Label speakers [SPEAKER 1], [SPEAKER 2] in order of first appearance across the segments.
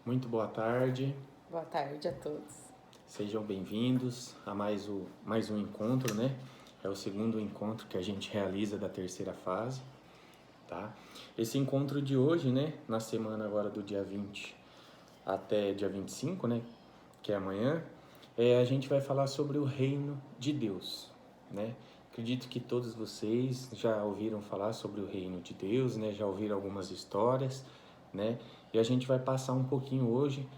[SPEAKER 1] Muito boa tarde,
[SPEAKER 2] Boa tarde a todos.
[SPEAKER 1] sejam bem-vindos a mais um encontro, né? É o segundo encontro que a gente realiza da terceira fase, tá? Esse encontro de hoje, né, na semana agora do dia 20 até dia 25, né, que é amanhã, a gente vai falar sobre o reino de Deus, né? Acredito que todos vocês já ouviram falar sobre o reino de Deus, né? Já ouviram algumas histórias, né? E a gente vai passar um pouquinho hoje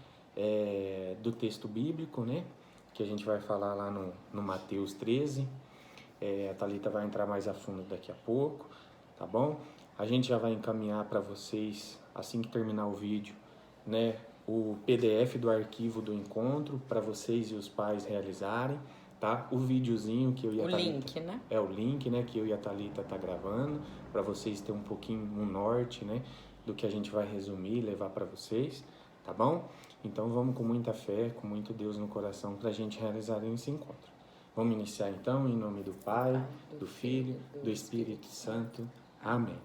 [SPEAKER 1] do texto bíblico, né? Que a gente vai falar lá no Mateus 13. A Thalita vai entrar mais a fundo daqui a pouco, tá bom? A gente já vai encaminhar para vocês, assim que terminar o vídeo, né? O PDF do arquivo do encontro para vocês e os pais realizarem, tá? O videozinho que eu e a Thalita...
[SPEAKER 2] link, né?
[SPEAKER 1] É o link, né? Que eu e a Thalita tá gravando, para vocês terem um pouquinho um norte, né? Do que a gente vai resumir e levar para vocês, tá bom? Então vamos com muita fé, com muito Deus no coração para a gente realizar esse encontro. Vamos iniciar então em nome do Pai, do Filho, do Espírito Santo. Amém.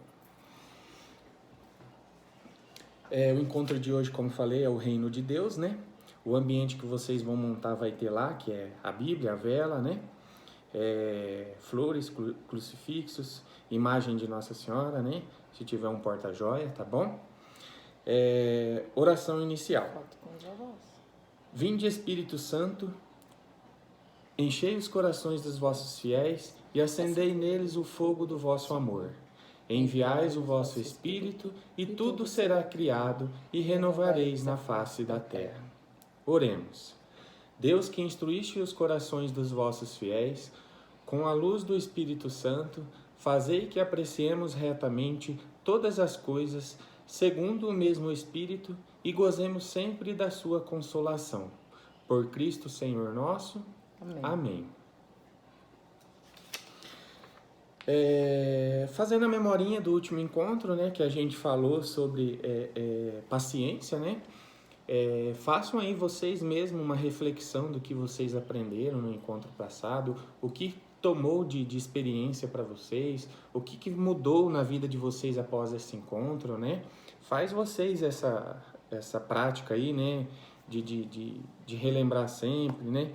[SPEAKER 1] O encontro de hoje, como falei, é o reino de Deus, né? O ambiente que vocês vão montar vai ter lá, que é a Bíblia, a vela, né? Flores, crucifixos, imagem de Nossa Senhora, né? Se tiver um porta-joia, tá bom? Oração inicial. Vinde, Espírito Santo, enchei os corações dos vossos fiéis e acendei neles o fogo do vosso amor. Enviais o vosso Espírito e tudo será criado e renovareis na face da terra. Oremos. Deus, que instruíste os corações dos vossos fiéis, com a luz do Espírito Santo, fazei que apreciemos retamente todas as coisas, segundo o mesmo Espírito, e gozemos sempre da sua consolação. Por Cristo Senhor nosso. Amém. Fazendo a memorinha do último encontro, né, que a gente falou sobre paciência, né? Façam aí vocês mesmos uma reflexão do que vocês aprenderam no encontro passado, o que tomou de experiência para vocês, o que mudou na vida de vocês após esse encontro, né? Faz vocês essa prática aí, né, de relembrar sempre, né?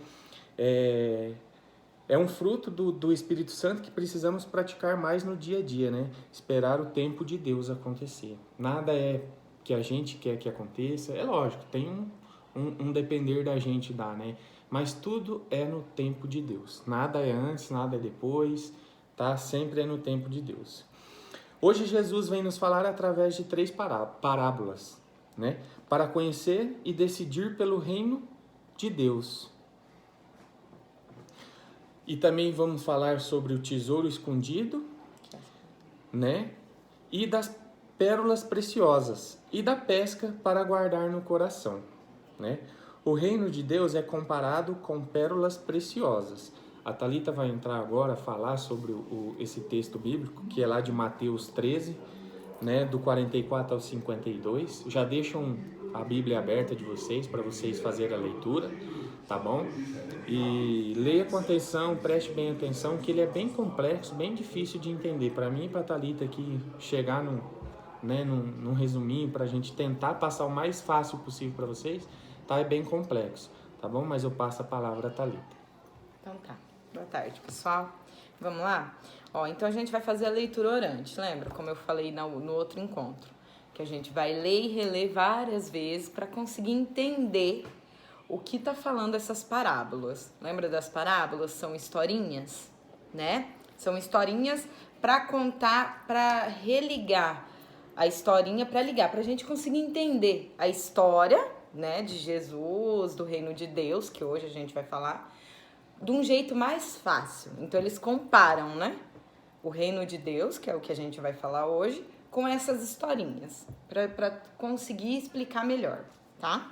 [SPEAKER 1] É um fruto do Espírito Santo que precisamos praticar mais no dia a dia, né? Esperar o tempo de Deus acontecer. Nada é que a gente quer que aconteça. É lógico, tem um depender da gente dar, né? Mas tudo é no tempo de Deus. Nada é antes, nada é depois, tá? Sempre é no tempo de Deus. Hoje Jesus vem nos falar através de 3 parábolas, né? Para conhecer e decidir pelo reino de Deus. E também vamos falar sobre o tesouro escondido, né? E das pérolas preciosas e da pesca para guardar no coração, né? O reino de Deus é comparado com pérolas preciosas. A Thalita vai entrar agora a falar sobre esse texto bíblico, que é lá de Mateus 13, né? Do 44 ao 52. Já deixam a Bíblia aberta de vocês para vocês fazerem a leitura, tá bom? E leia com atenção, preste bem atenção, que ele é bem complexo, bem difícil de entender. Para mim e para a Thalita aqui chegar num resuminho, para a gente tentar passar o mais fácil possível para vocês, tá? É bem complexo, tá bom? Mas eu passo a palavra a Thalita.
[SPEAKER 2] Então tá. Boa tarde, pessoal. Vamos lá? Então a gente vai fazer a leitura orante, lembra? Como eu falei no outro encontro. Que a gente vai ler e reler várias vezes para conseguir entender o que tá falando essas parábolas. Lembra das parábolas? São historinhas, né? São historinhas para contar, para religar a historinha, para ligar, pra gente conseguir entender a história, né, de Jesus, do reino de Deus, que hoje a gente vai falar, de um jeito mais fácil. Então eles comparam, né, o reino de Deus, que é o que a gente vai falar hoje, com essas historinhas, para conseguir explicar melhor, tá?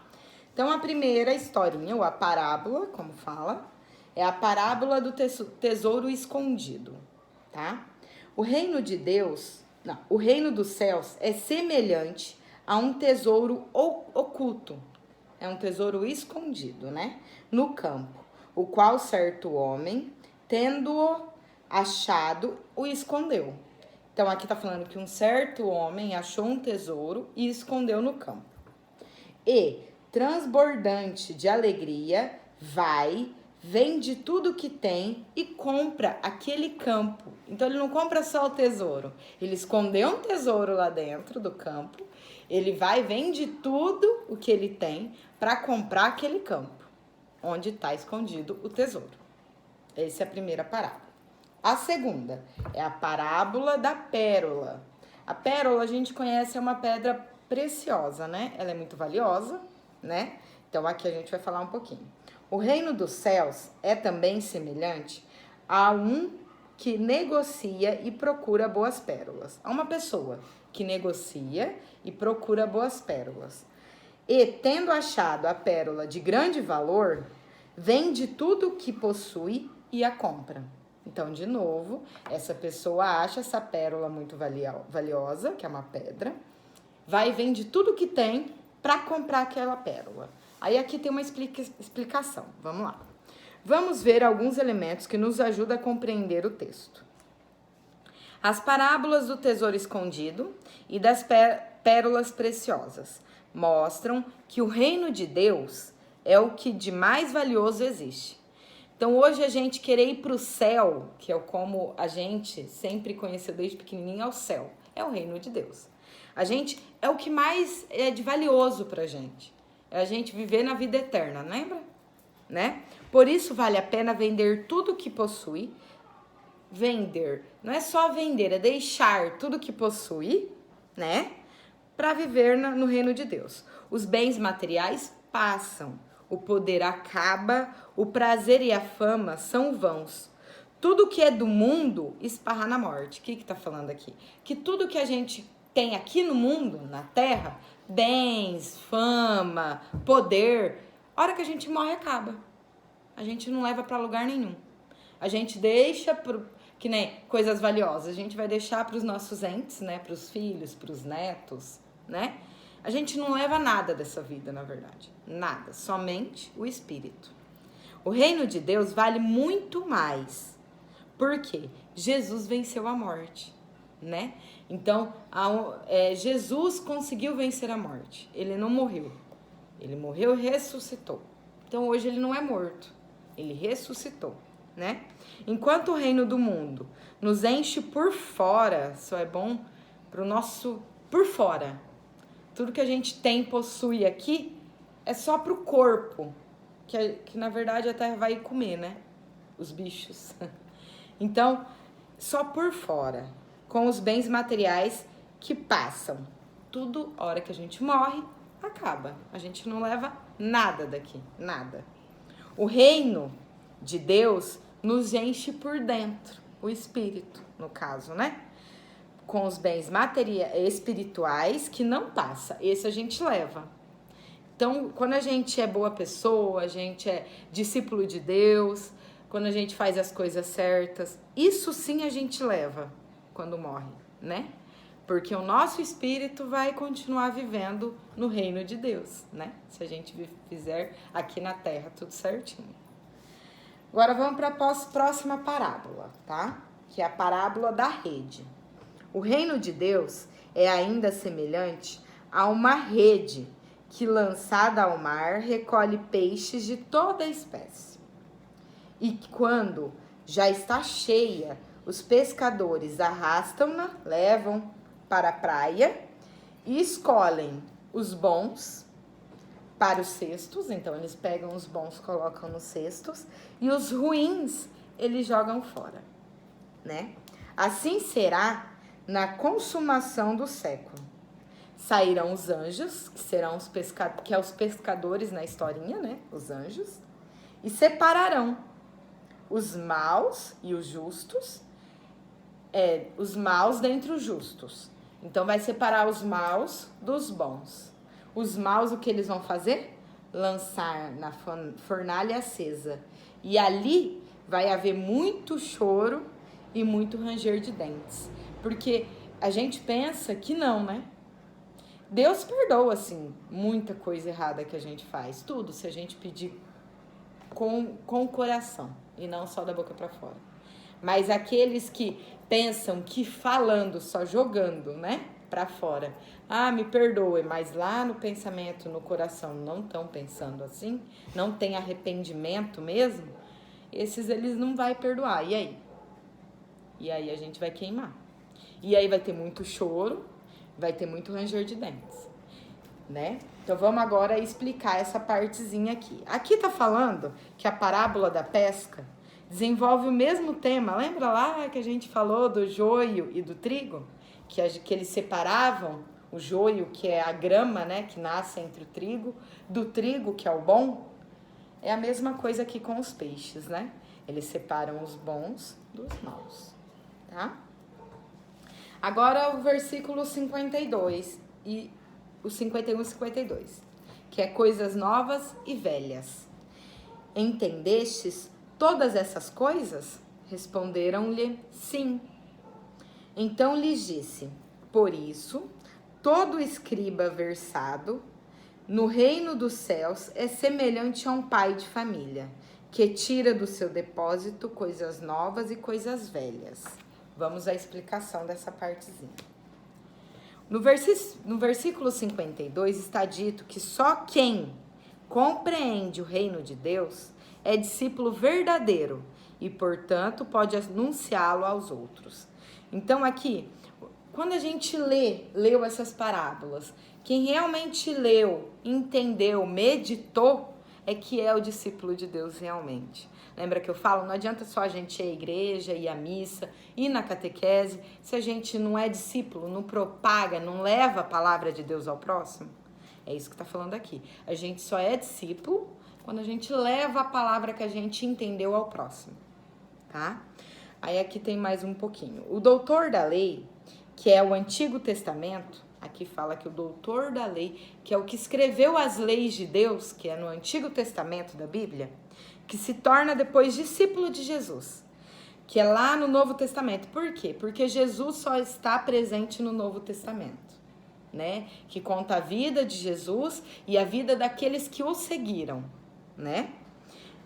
[SPEAKER 2] Então, a primeira historinha, ou a parábola, como fala, é a parábola do tesouro escondido, tá? O reino de Deus, o reino dos céus é semelhante a um tesouro oculto. É um tesouro escondido, né? No campo, o qual certo homem, tendo-o achado, o escondeu. Então, aqui tá falando que um certo homem achou um tesouro e escondeu no campo. e, transbordante de alegria, vai, vende tudo que tem e compra aquele campo. Então ele não compra só o tesouro, ele escondeu um tesouro lá dentro do campo, ele vai, vende tudo o que ele tem para comprar aquele campo, onde está escondido o tesouro. Essa é a primeira parábola. A segunda é a parábola da pérola. A pérola a gente conhece, é uma pedra preciosa, né? Ela é muito valiosa, né? Então aqui a gente vai falar um pouquinho. O reino dos céus é também semelhante a um que negocia e procura boas pérolas. A uma pessoa que negocia e procura boas pérolas. E, tendo achado a pérola de grande valor, vende tudo o que possui e a compra. Então, de novo, essa pessoa acha essa pérola muito valiosa, que é uma pedra, vai e vende tudo que tem para comprar aquela pérola. Aí aqui tem uma explicação. Vamos lá. Vamos ver alguns elementos que nos ajudam a compreender o texto. As parábolas do tesouro escondido e das pérolas preciosas mostram que o reino de Deus é o que de mais valioso existe. Então, hoje a gente querer ir para o céu, que é como a gente sempre conheceu desde pequenininho, é o céu. É o reino de Deus. A gente, é o que mais é de valioso para a gente. É a gente viver na vida eterna, lembra? Né? Por isso vale a pena vender tudo que possui. Vender, não é só vender, é deixar tudo que possui, né? Para viver no reino de Deus. Os bens materiais passam. O poder acaba, o prazer e a fama são vãos. Tudo que é do mundo esparra na morte. O que tá falando aqui? Que tudo que a gente tem aqui no mundo, na terra, bens, fama, poder, a hora que a gente morre acaba. A gente não leva para lugar nenhum. A gente deixa, que nem coisas valiosas, a gente vai deixar para os nossos entes, né? Para os filhos, para os netos, né? A gente não leva nada dessa vida, na verdade. Nada, somente o espírito. O reino de Deus vale muito mais. Por quê? Jesus venceu a morte, né? Então, Jesus conseguiu vencer a morte. Ele não morreu. Ele morreu e ressuscitou. Então, hoje ele não é morto. Ele ressuscitou, né? Enquanto o reino do mundo nos enche por fora, só é bom para o nosso por fora. Tudo que a gente tem, possui aqui, é só pro corpo, que na verdade até vai comer, né? Os bichos. Então, só por fora, com os bens materiais que passam. Tudo, a hora que a gente morre, acaba. A gente não leva nada daqui, nada. O reino de Deus nos enche por dentro, o espírito, no caso, né? Com os bens espirituais que não passa. Esse a gente leva. Então, quando a gente é boa pessoa, a gente é discípulo de Deus, quando a gente faz as coisas certas, isso sim a gente leva quando morre, né? Porque o nosso espírito vai continuar vivendo no reino de Deus, né? Se a gente fizer aqui na terra tudo certinho. Agora vamos para a próxima parábola, tá? Que é a parábola da rede. O reino de Deus é ainda semelhante a uma rede que, lançada ao mar, recolhe peixes de toda espécie. E quando já está cheia, os pescadores arrastam-na, levam para a praia e escolhem os bons para os cestos. Então, eles pegam os bons, colocam nos cestos, e os ruins eles jogam fora, né? Assim será na consumação do século. Sairão os anjos, que serão os pescadores na historinha, né? Os anjos, e separarão os maus e os justos, os maus dentre os justos. Então vai separar os maus dos bons. Os maus, o que eles vão fazer? Lançar na fornalha acesa. E ali vai haver muito choro e muito ranger de dentes. Porque a gente pensa que não, né? Deus perdoa, assim, muita coisa errada que a gente faz. Tudo, se a gente pedir com o coração e não só da boca para fora. Mas aqueles que pensam que falando, só jogando, né? para fora, ah, me perdoe, mas lá no pensamento, no coração, não estão pensando assim, não tem arrependimento mesmo, esses eles não vai perdoar. E aí? E aí a gente vai queimar. E aí vai ter muito choro, vai ter muito ranger de dentes, né? Então vamos agora explicar essa partezinha aqui. Aqui tá falando que a parábola da pesca desenvolve o mesmo tema. Lembra lá que a gente falou do joio e do trigo? Que eles separavam o joio, que é a grama, né, que nasce entre o trigo, do trigo, que é o bom. É a mesma coisa aqui com os peixes, né? Eles separam os bons dos maus, tá? Agora o versículo 52 e o 51 e 52, que é coisas novas e velhas. Entendestes todas essas coisas? Responderam-lhe, sim. Então lhes disse, por isso, todo escriba versado no reino dos céus é semelhante a um pai de família, que tira do seu depósito coisas novas e coisas velhas. Vamos à explicação dessa partezinha. No versículo 52 está dito que só quem compreende o reino de Deus é discípulo verdadeiro e, portanto, pode anunciá-lo aos outros. Então, aqui, quando a gente leu essas parábolas, quem realmente leu, entendeu, meditou, é que é o discípulo de Deus realmente. Lembra que eu falo? Não adianta só a gente ir à igreja, ir à missa, ir na catequese, se a gente não é discípulo, não propaga, não leva a palavra de Deus ao próximo. É isso que está falando aqui. A gente só é discípulo quando a gente leva a palavra que a gente entendeu ao próximo, tá? Aí aqui tem mais um pouquinho. O doutor da lei, que é o Antigo Testamento, aqui fala que o doutor da lei, que é o que escreveu as leis de Deus, que é no Antigo Testamento da Bíblia, que se torna depois discípulo de Jesus, que é lá no Novo Testamento. Por quê? Porque Jesus só está presente no Novo Testamento, né? Que conta a vida de Jesus e a vida daqueles que o seguiram, né?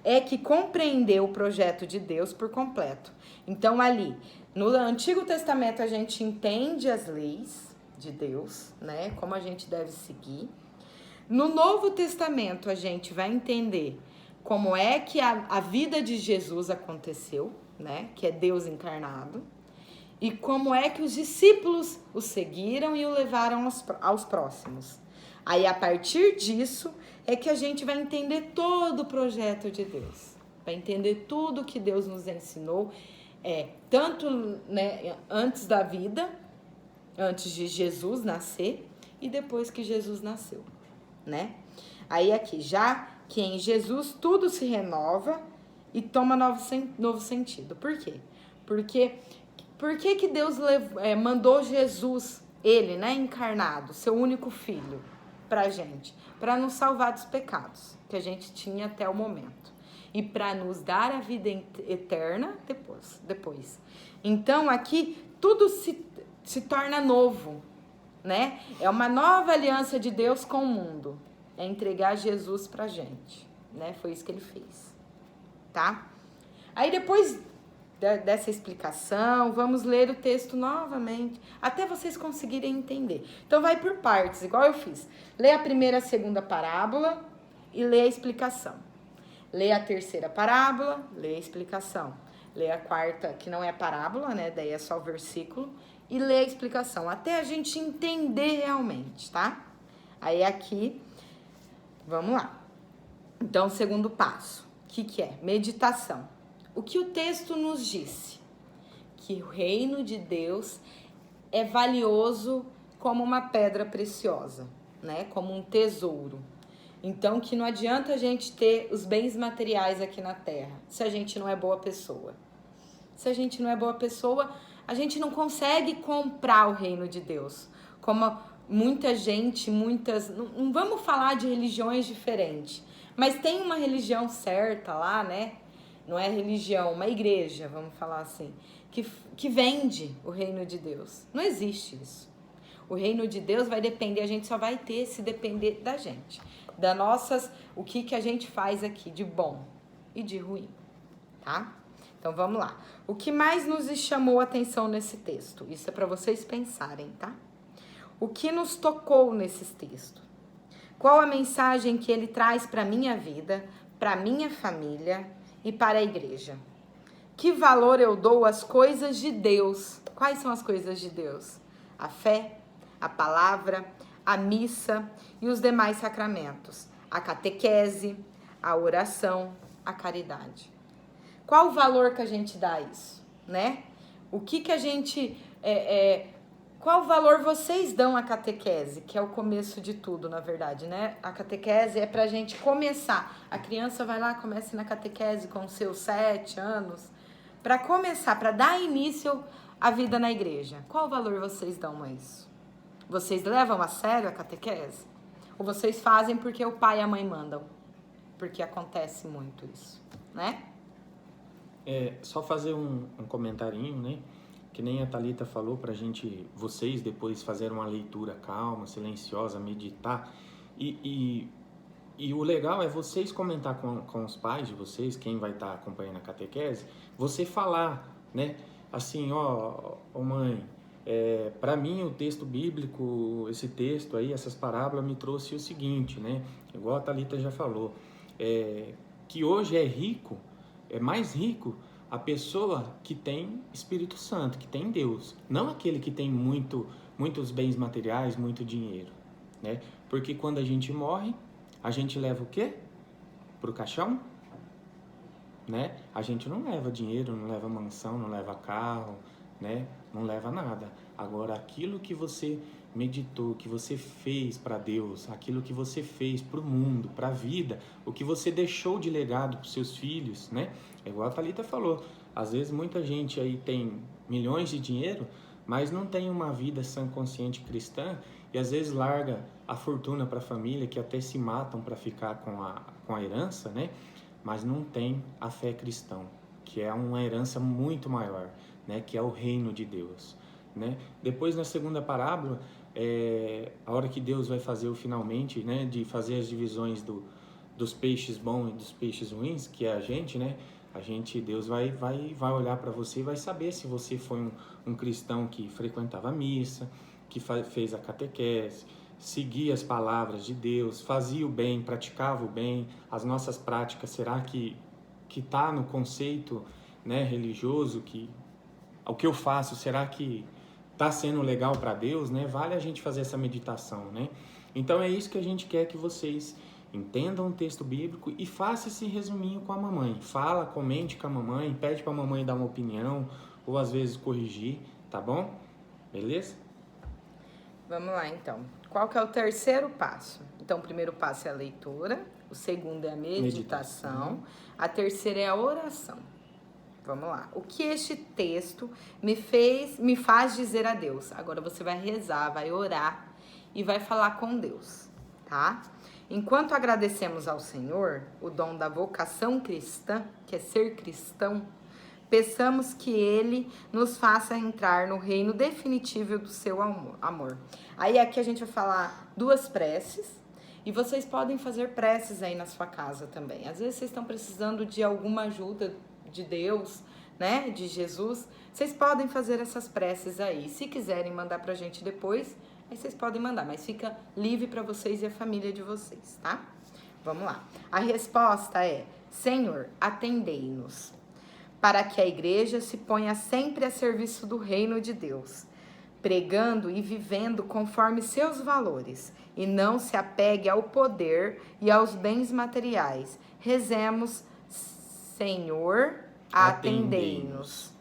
[SPEAKER 2] É que compreendeu o projeto de Deus por completo. Então ali, no Antigo Testamento a gente entende as leis de Deus, né? Como a gente deve seguir. No Novo Testamento a gente vai entender como é que a vida de Jesus aconteceu, né? Que é Deus encarnado. E como é que os discípulos o seguiram e o levaram aos próximos. Aí, a partir disso, é que a gente vai entender todo o projeto de Deus. Vai entender tudo que Deus nos ensinou, tanto, né, antes da vida, antes de Jesus nascer e depois que Jesus nasceu, né? Aí aqui, já que em Jesus tudo se renova e toma novo sentido. Por quê? Por que Deus mandou Jesus, ele, né, encarnado, seu único filho, pra gente? Para nos salvar dos pecados que a gente tinha até o momento. E para nos dar a vida eterna depois. Então, aqui, tudo se torna novo, né? É uma nova aliança de Deus com o mundo. É entregar Jesus pra gente, né? Foi isso que ele fez, tá? Aí, depois dessa explicação, vamos ler o texto novamente, até vocês conseguirem entender. Então, vai por partes, igual eu fiz. Lê a primeira e a segunda parábola e lê a explicação. Lê a terceira parábola, lê a explicação. Lê a quarta, que não é parábola, né? Daí é só o versículo. E lê a explicação, até a gente entender realmente, tá? Aí aqui, vamos lá. Então, o segundo passo, o que é? Meditação. O que o texto nos disse? Que o reino de Deus é valioso como uma pedra preciosa, né? Como um tesouro. Então, que não adianta a gente ter os bens materiais aqui na Terra, se a gente não é boa pessoa. Se a gente não é boa pessoa, a gente não consegue comprar o reino de Deus. Como muita gente, não vamos falar de religiões diferentes, mas tem uma religião certa lá, né? Não é religião, uma igreja, vamos falar assim, que vende o reino de Deus. Não existe isso. O reino de Deus vai depender, a gente só vai ter se depender da gente. O que a gente faz aqui de bom e de ruim, tá? Então, vamos lá. O que mais nos chamou a atenção nesse texto? Isso é para vocês pensarem, tá? O que nos tocou nesses textos? Qual a mensagem que ele traz para a minha vida, para a minha família e para a igreja? Que valor eu dou às coisas de Deus? Quais são as coisas de Deus? A fé, a palavra, a missa e os demais sacramentos. A catequese, a oração, a caridade. Qual o valor que a gente dá a isso, né? O que a gente... Qual valor vocês dão à catequese? Que é o começo de tudo, na verdade, né? A catequese é pra gente começar. A criança vai lá, começa na catequese com seus 7 anos. Para começar, para dar início à vida na igreja. Qual valor vocês dão a isso? Vocês levam a sério a catequese? Ou vocês fazem porque o pai e a mãe mandam? Porque acontece muito isso, né?
[SPEAKER 1] Só fazer um comentarinho, né? Que nem a Thalita falou pra gente, vocês depois fazerem uma leitura calma, silenciosa, meditar. E o legal é vocês comentar com os pais de vocês, quem vai estar acompanhando a catequese, você falar, né? Assim, ó mãe, para mim o texto bíblico, esse texto aí, essas parábolas me trouxe o seguinte, né? Igual a Thalita já falou, que hoje é mais rico a pessoa que tem Espírito Santo, que tem Deus, não aquele que tem muitos bens materiais, muito dinheiro, né? Porque quando a gente morre, a gente leva o quê? Pro caixão, né? A gente não leva dinheiro, não leva mansão, não leva carro, né? Não leva nada. Agora, aquilo que você meditou, que você fez para Deus, aquilo que você fez para o mundo, para a vida, o que você deixou de legado para os seus filhos, né? É igual a Thalita falou, às vezes muita gente aí tem milhões de dinheiro, mas não tem uma vida sã, consciente cristã e às vezes larga a fortuna para a família, que até se matam para ficar com a herança, né? Mas não tem a fé cristã, que é uma herança muito maior, né? Que é o reino de Deus, né? Depois, na segunda parábola, a hora que Deus vai fazer o finalmente, né? De fazer as divisões dos peixes bons e dos peixes ruins, que é a gente, né? Deus vai olhar para você e vai saber se você foi um cristão que frequentava a missa, que fez a catequese, seguia as palavras de Deus, fazia o bem, praticava o bem, as nossas práticas, será que está no conceito, né, religioso, que o que eu faço, será que está sendo legal para Deus, né? Vale a gente fazer essa meditação, né? Então é isso que a gente quer que vocês entendam o texto bíblico e faça esse resuminho com a mamãe. Fala, comente com a mamãe, pede para a mamãe dar uma opinião ou às vezes corrigir, tá bom? Beleza?
[SPEAKER 2] Vamos lá, então. Qual que é o terceiro passo? Então, o primeiro passo é a leitura, o segundo é a meditação. A terceira é a oração. Vamos lá. O que este texto me faz dizer a Deus? Agora você vai rezar, vai orar e vai falar com Deus, tá? Enquanto agradecemos ao Senhor o dom da vocação cristã, que é ser cristão, peçamos que Ele nos faça entrar no reino definitivo do seu amor. Aí aqui a gente vai falar 2 preces e vocês podem fazer preces aí na sua casa também. Às vezes vocês estão precisando de alguma ajuda de Deus, né, de Jesus. Vocês podem fazer essas preces aí. Se quiserem mandar pra gente depois, aí vocês podem mandar, mas fica livre para vocês e a família de vocês, tá? Vamos lá. A resposta é: Senhor, atendei-nos, para que a igreja se ponha sempre a serviço do reino de Deus, pregando e vivendo conforme seus valores, e não se apegue ao poder e aos bens materiais. Rezemos: Senhor, atendei-nos,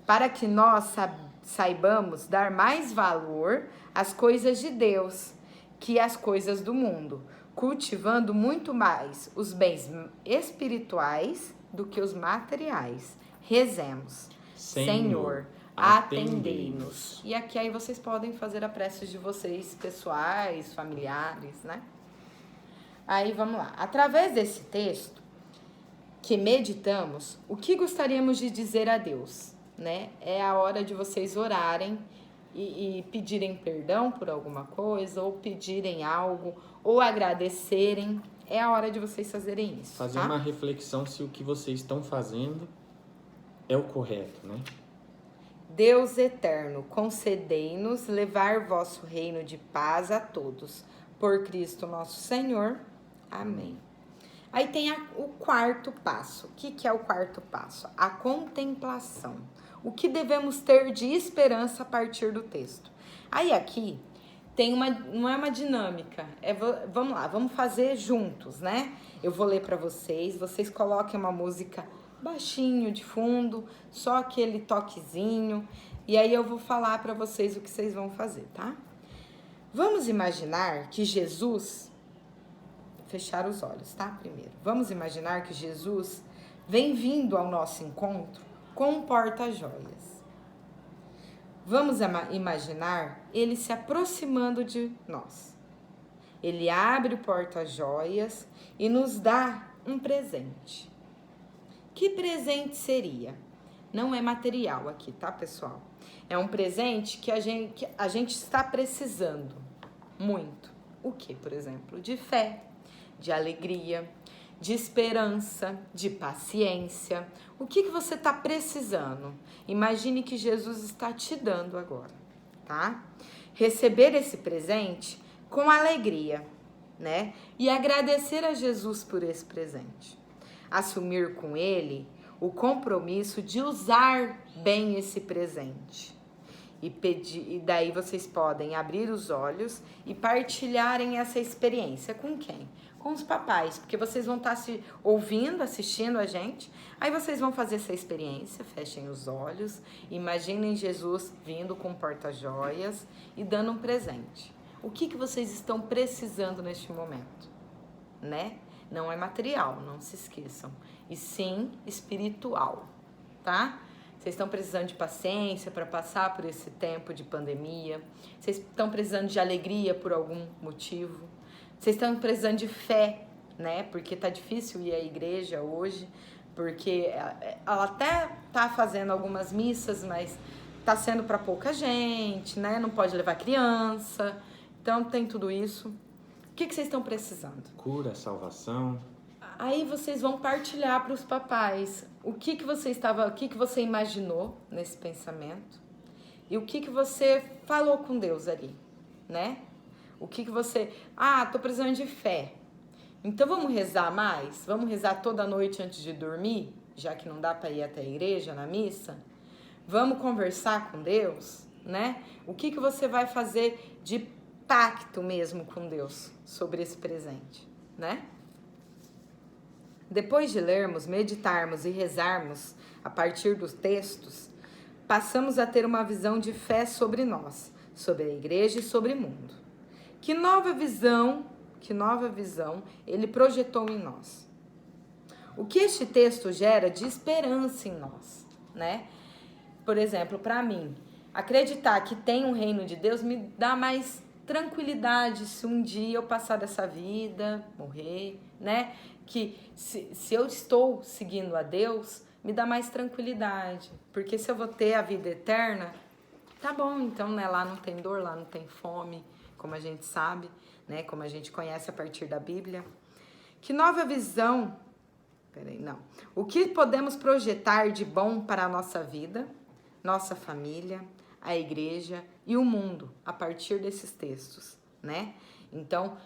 [SPEAKER 2] para que nós saibamos dar mais valor às coisas de Deus que às coisas do mundo, cultivando muito mais os bens espirituais do que os materiais. Rezemos: Senhor, atendei-nos. E aqui aí vocês podem fazer a prece de vocês, pessoais, familiares, né? Aí vamos lá. Através desse texto que meditamos, o que gostaríamos de dizer a Deus, né? É a hora de vocês orarem e pedirem perdão por alguma coisa, ou pedirem algo, ou agradecerem. É a hora de vocês fazerem isso.
[SPEAKER 1] Fazer
[SPEAKER 2] tá?
[SPEAKER 1] uma reflexão se o que vocês estão fazendo é o correto, né?
[SPEAKER 2] Deus eterno, concedei-nos levar vosso reino de paz a todos. Por Cristo nosso Senhor. Amém. Aí tem o quarto passo. O que é o quarto passo? A contemplação. O que devemos ter de esperança a partir do texto. Aí aqui tem não é uma dinâmica. Vamos lá, vamos fazer juntos, né? Eu vou ler para vocês coloquem uma música baixinho de fundo, só aquele toquezinho, e aí eu vou falar para vocês o que vocês vão fazer, tá? Vamos imaginar que Jesus, fechar os olhos, tá? Primeiro, vamos imaginar que Jesus vem vindo ao nosso encontro com um porta-joias. Vamos imaginar ele se aproximando de nós. Ele abre o porta-joias e nos dá um presente. Que presente seria? Não é material aqui, tá, pessoal? É um presente que a gente está precisando muito. O que, por exemplo? De fé, de alegria, de esperança, de paciência. O que você está precisando? Imagine que Jesus está te dando agora, tá? Receber esse presente com alegria, né? E agradecer a Jesus por esse presente. Assumir com ele o compromisso de usar bem esse presente. E daí vocês podem abrir os olhos e partilharem essa experiência com quem? Com os papais, porque vocês vão estar se ouvindo, assistindo a gente. Aí vocês vão fazer essa experiência, fechem os olhos, imaginem Jesus vindo com porta-joias e dando um presente. O que vocês estão precisando neste momento, né? Não é material, não se esqueçam, e sim espiritual, tá? Vocês estão precisando de paciência para passar por esse tempo de pandemia, vocês estão precisando de alegria por algum motivo, vocês estão precisando de fé, né? Porque tá difícil ir à igreja hoje, porque ela até tá fazendo algumas missas, mas tá sendo para pouca gente, né? Não pode levar criança, então tem tudo isso. O que vocês estão precisando?
[SPEAKER 1] Cura, salvação.
[SPEAKER 2] Aí vocês vão partilhar para os papais o que você imaginou nesse pensamento e o que você falou com Deus ali, né? O que você... tô precisando de fé. Então vamos rezar mais? Vamos rezar toda noite antes de dormir, já que não dá para ir até a igreja na missa? Vamos conversar com Deus, né? O que você vai fazer de pacto mesmo com Deus sobre esse presente, né? Depois de lermos, meditarmos e rezarmos a partir dos textos, passamos a ter uma visão de fé sobre nós, sobre a igreja e sobre o mundo. Que nova visão ele projetou em nós? O que este texto gera de esperança em nós, né? Por exemplo, para mim, acreditar que tem um reino de Deus me dá mais tranquilidade se um dia eu passar dessa vida, morrer, né? Que se eu estou seguindo a Deus, me dá mais tranquilidade. Porque se eu vou ter a vida eterna, tá bom, então, né? Lá não tem dor, lá não tem fome, como a gente sabe, né? Como a gente conhece a partir da Bíblia. Que nova visão... O que podemos projetar de bom para a nossa vida, nossa família, a igreja e o mundo a partir desses textos, né? Então,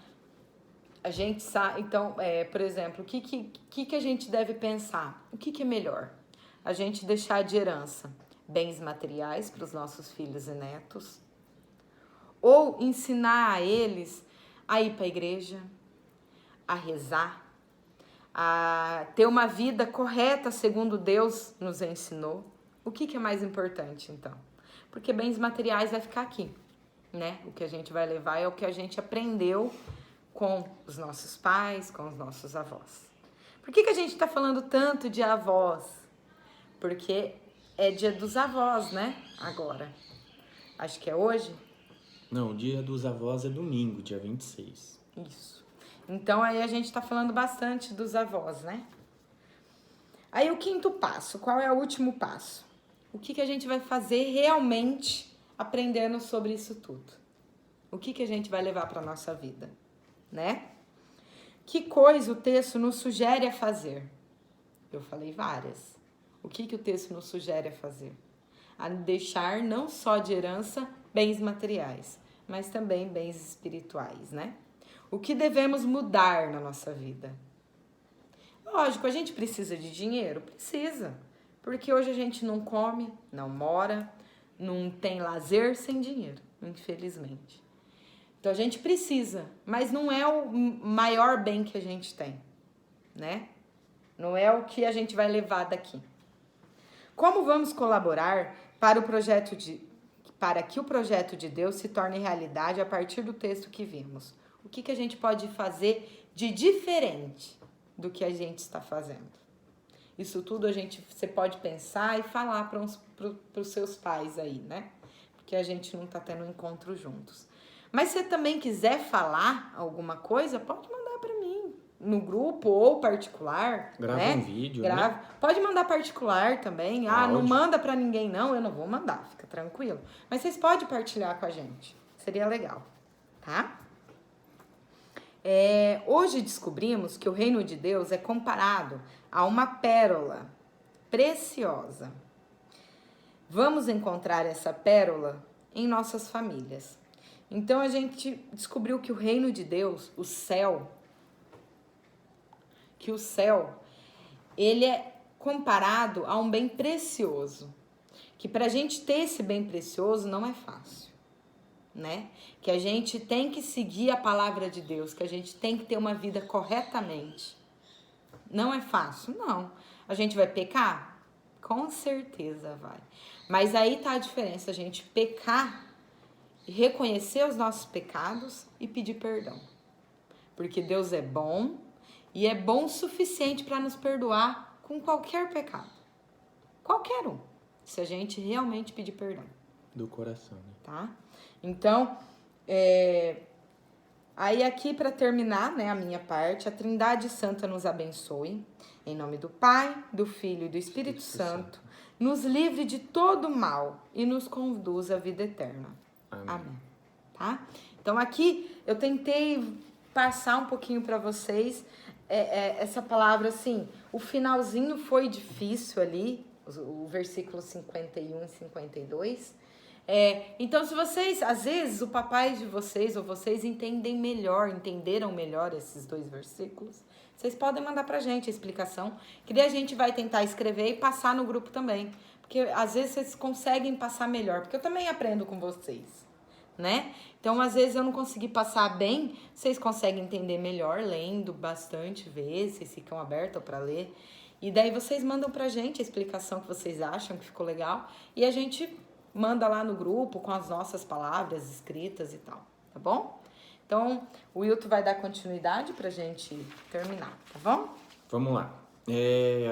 [SPEAKER 2] a gente sabe... Então, por exemplo, o que a gente deve pensar? O que é melhor? A gente deixar de herança bens materiais para os nossos filhos e netos? Ou ensinar a eles a ir para a igreja, a rezar, a ter uma vida correta segundo Deus nos ensinou? O que é mais importante, então? Porque bens materiais vai ficar aqui, né? O que a gente vai levar é o que a gente aprendeu com os nossos pais, com os nossos avós. Por que a gente está falando tanto de avós? Porque é dia dos avós, né? Agora. Acho que é hoje.
[SPEAKER 1] Não, o dia dos avós é domingo, dia 26.
[SPEAKER 2] Isso. Então aí a gente está falando bastante dos avós, né? Aí o quinto passo, qual é o último passo? O que a gente vai fazer realmente aprendendo sobre isso tudo? O que a gente vai levar para a nossa vida, né? Que coisa o texto nos sugere a fazer? Eu falei várias. O que o texto nos sugere a fazer? a deixar não só de herança bens materiais, mas também bens espirituais, né? O que devemos mudar na nossa vida? Lógico, a gente precisa de dinheiro? Precisa. Porque hoje a gente não come, não mora, não tem lazer sem dinheiro, infelizmente. Então a gente precisa, mas não é o maior bem que a gente tem, né? Não é o que a gente vai levar daqui. Como vamos colaborar para que o projeto de Deus se torne realidade a partir do texto que vimos? O que a gente pode fazer de diferente do que a gente está fazendo? Isso tudo você pode pensar e falar para os seus pais aí, né? Porque a gente não está tendo um encontro juntos. Mas se você também quiser falar alguma coisa, pode mandar para mim no grupo ou particular.
[SPEAKER 1] Grava
[SPEAKER 2] né?
[SPEAKER 1] um vídeo, né?
[SPEAKER 2] Pode mandar particular também. Não manda para ninguém não, eu não vou mandar, fica tranquilo. Mas vocês podem partilhar com a gente, seria legal, tá? Hoje descobrimos que o reino de Deus é comparado a uma pérola preciosa. Vamos encontrar essa pérola em nossas famílias. Então a gente descobriu que o reino de Deus, o céu, ele é comparado a um bem precioso. Que para a gente ter esse bem precioso não é fácil, né? Que a gente tem que seguir a palavra de Deus, que a gente tem que ter uma vida corretamente. Não é fácil, não. A gente vai pecar? Com certeza vai. Mas aí tá a diferença, a gente pecar, reconhecer os nossos pecados e pedir perdão. Porque Deus é bom e é bom o suficiente para nos perdoar com qualquer pecado. Qualquer um. Se a gente realmente pedir perdão.
[SPEAKER 1] Do coração, né?
[SPEAKER 2] Tá? Então, aí aqui para terminar, né, a minha parte, a Trindade Santa nos abençoe. Em nome do Pai, do Filho e do Espírito Santo. Nos livre de todo mal e nos conduza à vida eterna. Amém. Tá? Então aqui eu tentei passar um pouquinho para vocês essa palavra assim, o finalzinho foi difícil ali, o versículo 51 e 52. Então se vocês, às vezes o papai de vocês ou vocês entenderam melhor esses dois versículos, vocês podem mandar pra gente a explicação, que daí a gente vai tentar escrever e passar no grupo também, porque às vezes vocês conseguem passar melhor, porque eu também aprendo com vocês, né? Então, às vezes eu não consegui passar bem, vocês conseguem entender melhor, lendo bastante vezes, vocês ficam abertos para ler. E daí vocês mandam pra gente a explicação que vocês acham que ficou legal, e a gente manda lá no grupo com as nossas palavras escritas e tal, tá bom? Então, o Wilton vai dar continuidade pra gente terminar, tá bom?
[SPEAKER 1] Vamos lá.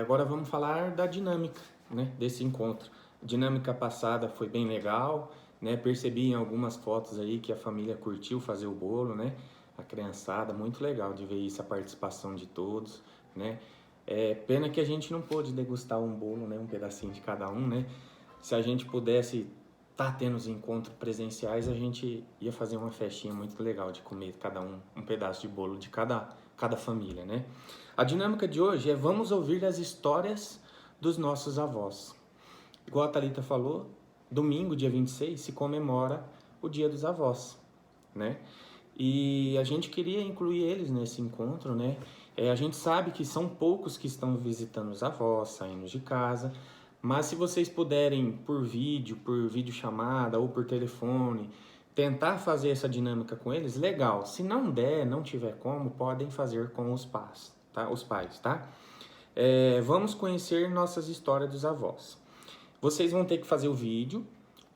[SPEAKER 1] Agora vamos falar da dinâmica, né, desse encontro. A dinâmica passada foi bem legal, né? Percebi em algumas fotos aí que a família curtiu fazer o bolo, né? A criançada, muito legal de ver isso, a participação de todos, né? Pena que a gente não pôde degustar um bolo, né? Um pedacinho de cada um, né? Se a gente pudesse tendo os encontros presenciais, a gente ia fazer uma festinha muito legal de comer cada um pedaço de bolo de cada família, né? A dinâmica de hoje vamos ouvir as histórias dos nossos avós. Igual a Thalita falou, domingo, dia 26, se comemora o Dia dos Avós, né? E a gente queria incluir eles nesse encontro, né? A gente sabe que são poucos que estão visitando os avós, saindo de casa, mas se vocês puderem por videochamada ou por telefone, tentar fazer essa dinâmica com eles, legal. Se não der, não tiver como, podem fazer com os pais, tá? Vamos conhecer nossas histórias dos avós. Vocês vão ter que fazer o vídeo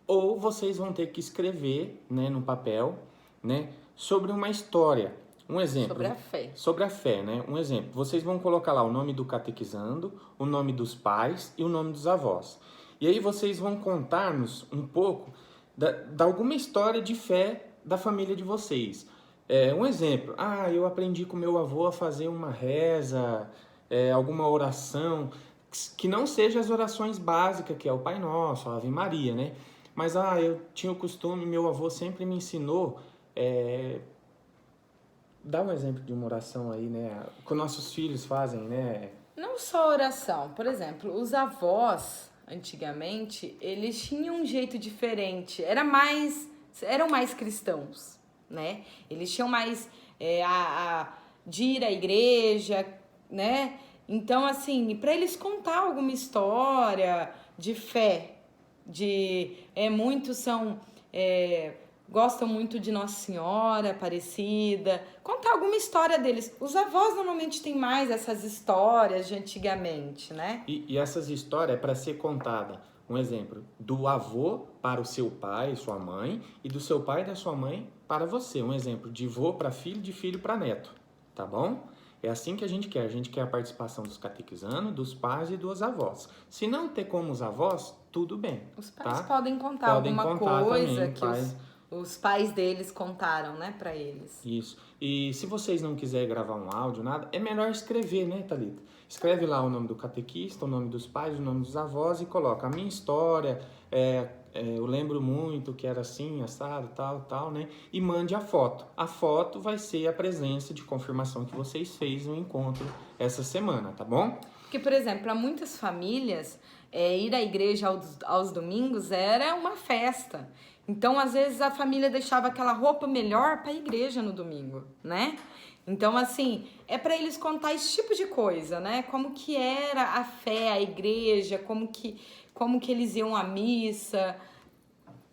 [SPEAKER 1] ou vocês vão ter que escrever, né, no papel, né, sobre uma história. Um exemplo.
[SPEAKER 2] Sobre a fé.
[SPEAKER 1] Sobre a fé, né? Um exemplo. Vocês vão colocar lá o nome do catequizando, o nome dos pais e o nome dos avós. E aí vocês vão contar-nos um pouco da alguma história de fé da família de vocês. Um exemplo. Eu aprendi com meu avô a fazer uma reza, alguma oração, que não seja as orações básicas, que é o Pai Nosso, a Ave Maria, né? Mas, eu tinha o costume, meu avô sempre me ensinou... Dá um exemplo de uma oração aí, né? Que nossos filhos fazem, né?
[SPEAKER 2] Não só oração. Por exemplo, os avós, antigamente, eles tinham um jeito diferente. Eram mais cristãos, né? Eles tinham mais de ir à igreja, né? Então, assim, para eles contar alguma história de fé, muitos gostam muito de Nossa Senhora Aparecida, contar alguma história deles. Os avós normalmente têm mais essas histórias de antigamente, né?
[SPEAKER 1] E essas histórias é para ser contada, um exemplo, do avô para o seu pai, sua mãe, e do seu pai e da sua mãe para você. Um exemplo, de vô para filho, de filho para neto, tá bom? É assim que a gente quer a participação dos catequizandos, dos pais e dos avós. Se não ter como os avós, tudo bem.
[SPEAKER 2] Os pais
[SPEAKER 1] tá?
[SPEAKER 2] podem contar alguma coisa
[SPEAKER 1] também,
[SPEAKER 2] que os pais deles contaram, né, pra eles.
[SPEAKER 1] Isso. E se vocês não quiserem gravar um áudio, nada, é melhor escrever, né, Thalita? Escreve lá o nome do catequista, o nome dos pais, o nome dos avós e coloca a minha história, eu lembro muito que era assim, assado, tal, né? E mande a foto. A foto vai ser a presença de confirmação que vocês fez no encontro essa semana, tá bom?
[SPEAKER 2] Porque, por exemplo, para muitas famílias, ir à igreja aos domingos era uma festa. Então, às vezes, a família deixava aquela roupa melhor para a igreja no domingo, né? Então, assim, é para eles contar esse tipo de coisa, né? Como que era a fé, a igreja, como que eles iam à missa.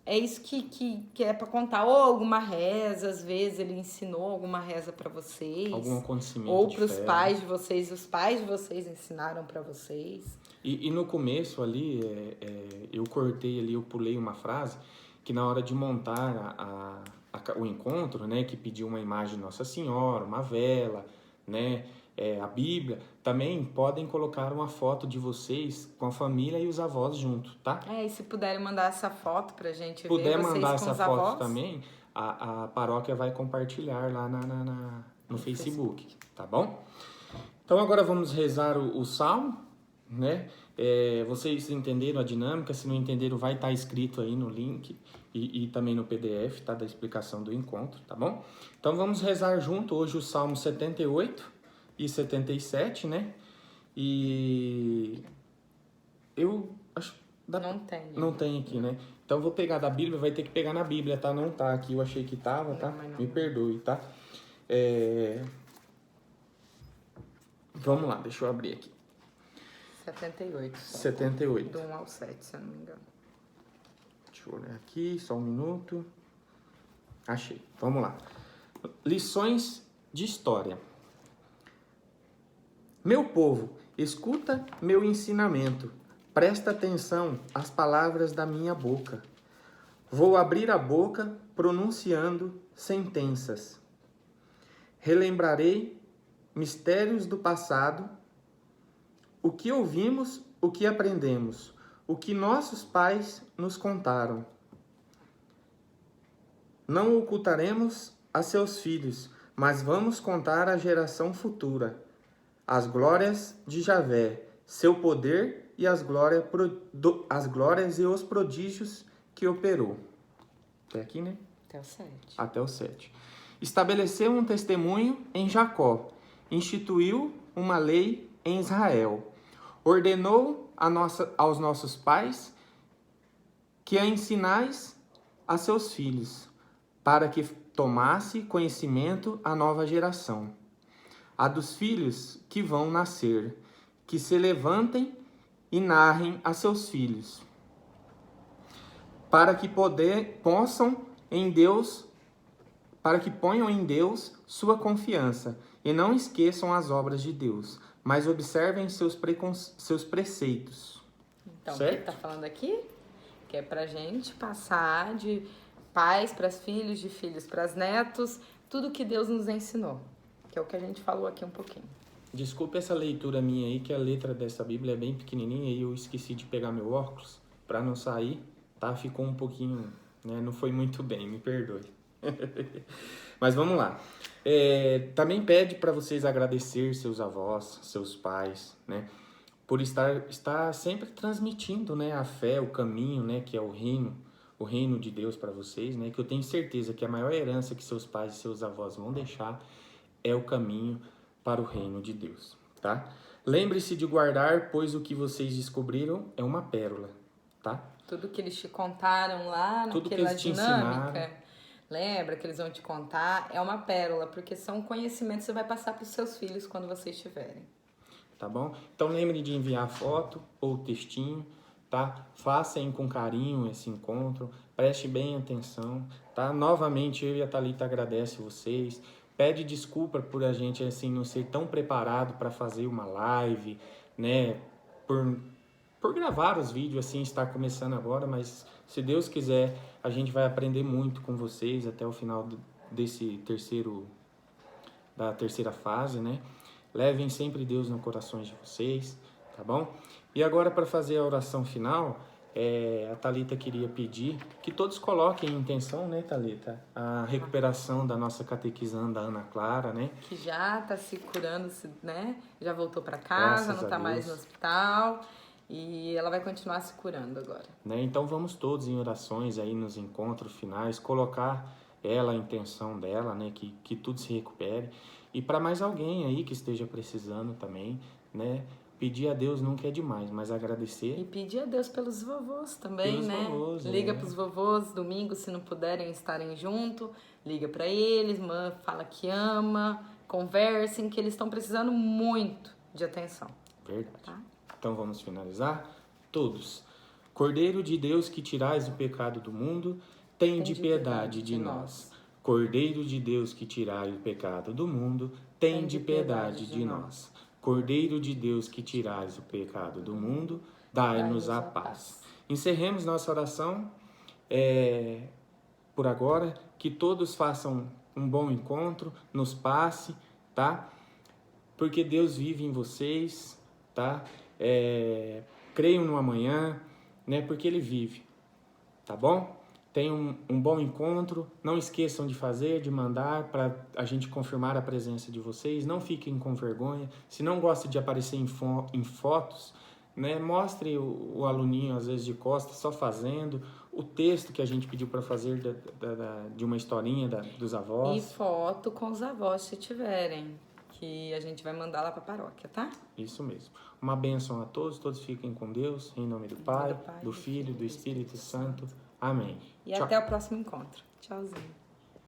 [SPEAKER 2] É isso que é para contar. Ou alguma reza, às vezes ele ensinou alguma reza para vocês.
[SPEAKER 1] Algum acontecimento
[SPEAKER 2] ou
[SPEAKER 1] de
[SPEAKER 2] para os
[SPEAKER 1] fé.
[SPEAKER 2] pais de vocês, os pais de vocês ensinaram para vocês.
[SPEAKER 1] E no começo ali, eu cortei ali, eu pulei uma frase que na hora de montar o encontro, né, que pediu uma imagem de Nossa Senhora, uma vela, né, a Bíblia, também podem colocar uma foto de vocês com a família e os avós junto, tá?
[SPEAKER 2] E se puderem mandar essa foto pra gente ver
[SPEAKER 1] Puder
[SPEAKER 2] vocês
[SPEAKER 1] mandar
[SPEAKER 2] com
[SPEAKER 1] essa
[SPEAKER 2] os
[SPEAKER 1] foto
[SPEAKER 2] avós.
[SPEAKER 1] também, a paróquia vai compartilhar lá no Facebook, tá bom? Então agora vamos rezar o Salmo, né? Vocês entenderam a dinâmica? Se não entenderam, vai estar escrito aí no link e também no PDF, tá? Da explicação do encontro, tá bom? Então vamos rezar junto hoje o Salmo 78 e 77, né? E eu acho... Não tem aqui, né? Então vou pegar da Bíblia, vai ter que pegar na Bíblia, tá? Não tá aqui, eu achei que tava, tá?
[SPEAKER 2] Não.
[SPEAKER 1] Me perdoe, tá? Vamos lá, deixa eu abrir aqui. 78.
[SPEAKER 2] Do 1 ao 7, se eu não me engano.
[SPEAKER 1] Deixa eu olhar aqui, só um minuto. Achei. Vamos lá. Lições de história. Meu povo, escuta meu ensinamento. Presta atenção às palavras da minha boca. Vou abrir a boca pronunciando sentenças. Relembrarei mistérios do passado, o que ouvimos, o que aprendemos, o que nossos pais nos contaram. Não ocultaremos a seus filhos, mas vamos contar à geração futura as glórias de Javé, seu poder e as glórias e os prodígios que operou. Até aqui, né? Até o 7. Estabeleceu um testemunho em Jacó, instituiu uma lei em Israel, ordenou aos nossos pais que a ensinais a seus filhos, para que tomasse conhecimento a nova geração, a dos filhos que vão nascer, que se levantem e narrem a seus filhos, para que ponham em Deus sua confiança e não esqueçam as obras de Deus, mas observem seus preceitos.
[SPEAKER 2] Então, o que ele está falando aqui? Que é pra gente passar de pais para filhos, de filhos para netos, tudo que Deus nos ensinou, que é o que a gente falou aqui um pouquinho.
[SPEAKER 1] Desculpe essa leitura minha aí, que a letra dessa Bíblia é bem pequenininha e eu esqueci de pegar meu óculos para não sair, tá? Ficou um pouquinho, né? Não foi muito bem, me perdoe. Mas vamos lá. Também pede para vocês agradecer seus avós, seus pais, né? Por estar sempre transmitindo, né, a fé, o caminho, né, que é o reino de Deus para vocês, né? Que eu tenho certeza que a maior herança que seus pais e seus avós vão deixar é o caminho para o reino de Deus, tá? Lembre-se de guardar, pois o que vocês descobriram é uma pérola, tá?
[SPEAKER 2] Tudo que eles te contaram lá
[SPEAKER 1] Tudo que
[SPEAKER 2] naquela
[SPEAKER 1] eles te
[SPEAKER 2] dinâmica,
[SPEAKER 1] ensinaram.
[SPEAKER 2] lembra que eles vão te contar, é uma pérola, porque são conhecimentos que você vai passar para os seus filhos quando vocês tiverem.
[SPEAKER 1] Tá bom? Então lembre de enviar foto ou textinho, tá? Façam com carinho esse encontro, preste bem atenção, tá? Novamente eu e a Thalita agradece vocês, pede desculpa por a gente assim não ser tão preparado para fazer uma live, né? Por gravar os vídeos assim, estar começando agora, mas se Deus quiser, a gente vai aprender muito com vocês até o final desse da terceira fase, né? Levem sempre Deus no coração de vocês, tá bom? E agora, para fazer a oração final, a Thalita queria pedir que todos coloquem em intenção, né, Thalita? A recuperação da nossa catequizanda Ana Clara, né?
[SPEAKER 2] Que já tá se curando, né? Já voltou para casa,
[SPEAKER 1] Graças
[SPEAKER 2] não
[SPEAKER 1] a
[SPEAKER 2] tá mais
[SPEAKER 1] Deus.
[SPEAKER 2] no hospital. E ela vai continuar se curando agora.
[SPEAKER 1] Né? Então vamos todos em orações aí nos encontros finais, colocar ela, a intenção dela, né? Que tudo se recupere. E para mais alguém aí que esteja precisando também, né? Pedir a Deus nunca é demais, mas agradecer.
[SPEAKER 2] E pedir a Deus pelos vovôs também,
[SPEAKER 1] Pelos
[SPEAKER 2] né?
[SPEAKER 1] vovôs,
[SPEAKER 2] Liga pros vovôs domingo, se não puderem estarem junto, liga para eles, fala que ama, conversem, que eles estão precisando muito de atenção.
[SPEAKER 1] Verdade.
[SPEAKER 2] Tá?
[SPEAKER 1] Então vamos finalizar? Todos. Cordeiro de Deus que tirais o pecado do mundo, tende piedade de nós. Cordeiro de Deus que tirai o pecado do mundo, tende piedade de nós. Cordeiro de Deus que tirais o pecado do mundo, dai-nos a paz. Encerremos nossa oração por agora. Que todos façam um bom encontro, nos passe, tá? Porque Deus vive em vocês, tá? Creiam no amanhã, né? Porque Ele vive, tá bom? Tenham um bom encontro, não esqueçam de fazer, de mandar para a gente confirmar a presença de vocês, não fiquem com vergonha. Se não gosta de aparecer em fotos, né? Mostre o aluninho às vezes de costas só fazendo, o texto que a gente pediu para fazer de uma historinha dos avós.
[SPEAKER 2] E foto com os avós se tiverem, que a gente vai mandar lá para a paróquia, tá?
[SPEAKER 1] Isso mesmo. Uma bênção a todos, todos fiquem com Deus, em nome do Pai, do Filho, do Espírito Santo. Amém.
[SPEAKER 2] E até o próximo encontro. Tchauzinho.